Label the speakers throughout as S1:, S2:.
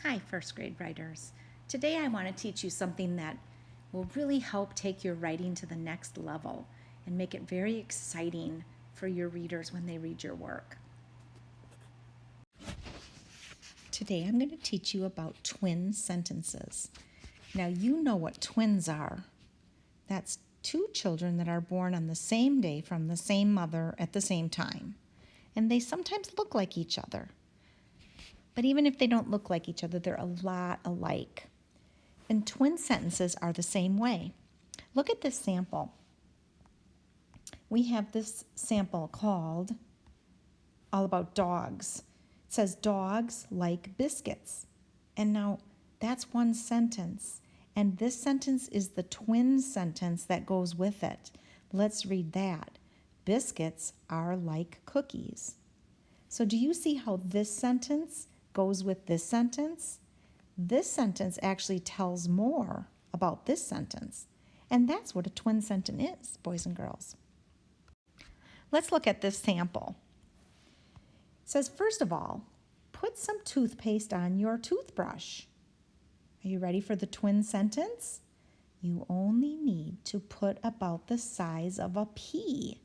S1: Hi, first grade writers. Today I want to teach you something that will really help take your writing to the next level and make it very exciting for your readers when they read your work. Today I'm going to teach you about twin sentences. Now you know what twins are. That's two children that are born on the same day from the same mother at the same time. And they sometimes look like each other. But even if they don't look like each other, they're a lot alike. And twin sentences are the same way. Look at this sample. We have this sample called All About Dogs. It says, dogs like biscuits. And now that's one sentence. And this sentence is the twin sentence that goes with it. Let's read that. Biscuits are like cookies. So do you see how this sentence goes with this sentence? This sentence actually tells more about this sentence. And that's what a twin sentence is, boys and girls. Let's look at this sample. It says, first of all, put some toothpaste on your toothbrush. Are you ready for the twin sentence? You only need to put about the size of a pea.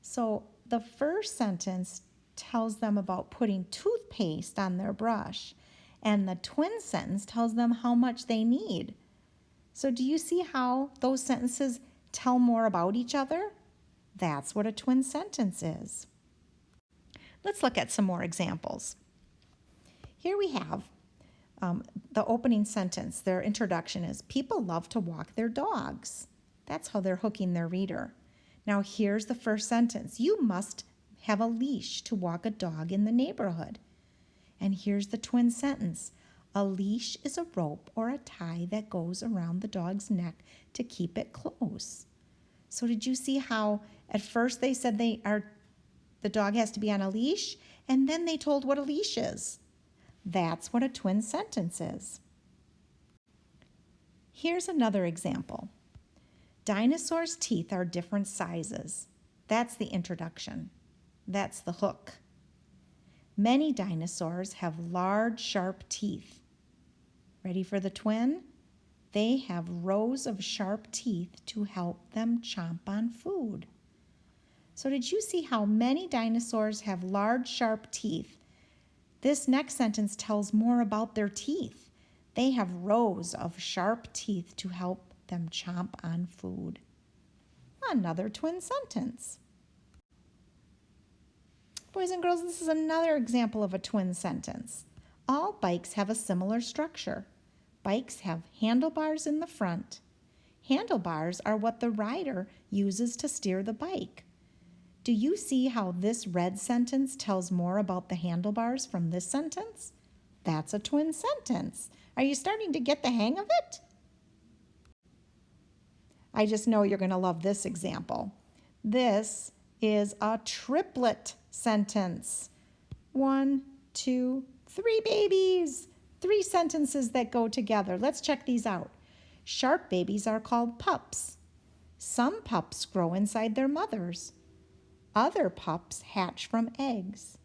S1: So the first sentence tells them about putting toothpaste on their brush, and the twin sentence tells them how much they need. So do you see how those sentences tell more about each other? That's what a twin sentence is. Let's look at some more examples. Here we have the opening sentence. Their introduction is, people love to walk their dogs. That's how they're hooking their reader. Now here's the first sentence. You must have a leash to walk a dog in the neighborhood. And here's the twin sentence. A leash is a rope or a tie that goes around the dog's neck to keep it close. So did you see how at first they said the dog has to be on a leash, and then they told what a leash is? That's what a twin sentence is. Here's another example. Dinosaurs' teeth are different sizes. That's the introduction. That's the hook. Many dinosaurs have large, sharp teeth. Ready for the twin? They have rows of sharp teeth to help them chomp on food. So did you see how many dinosaurs have large, sharp teeth? This next sentence tells more about their teeth. They have rows of sharp teeth to help them chomp on food. Another twin sentence. Boys and girls, this is another example of a twin sentence. All bikes have a similar structure. Bikes have handlebars in the front. Handlebars are what the rider uses to steer the bike. Do you see how this red sentence tells more about the handlebars from this sentence? That's a twin sentence. Are you starting to get the hang of it? I just know you're going to love this example. This is a triplet sentence. 1, 2, 3 babies. 3 sentences that go together. Let's check these out. Sharp babies are called pups. Some pups grow inside their mothers. Other pups hatch from eggs.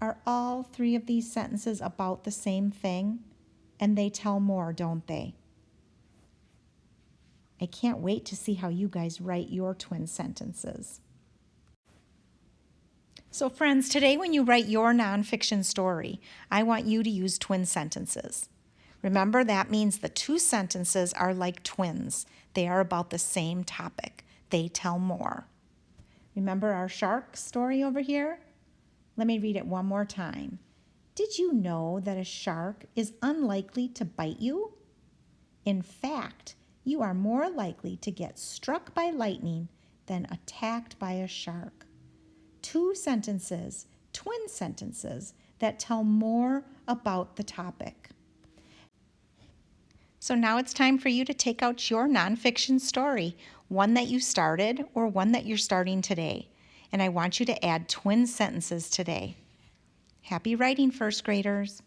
S1: Are all 3 of these sentences about the same thing? And they tell more, don't they? I can't wait to see how you guys write your twin sentences. So friends, today when you write your nonfiction story, I want you to use twin sentences. Remember, that means the 2 sentences are like twins. They are about the same topic. They tell more. Remember our shark story over here? Let me read it one more time. Did you know that a shark is unlikely to bite you? In fact, you are more likely to get struck by lightning than attacked by a shark. 2 sentences, twin sentences, that tell more about the topic. So now it's time for you to take out your nonfiction story, one that you started or one that you're starting today. And I want you to add twin sentences today. Happy writing, first graders.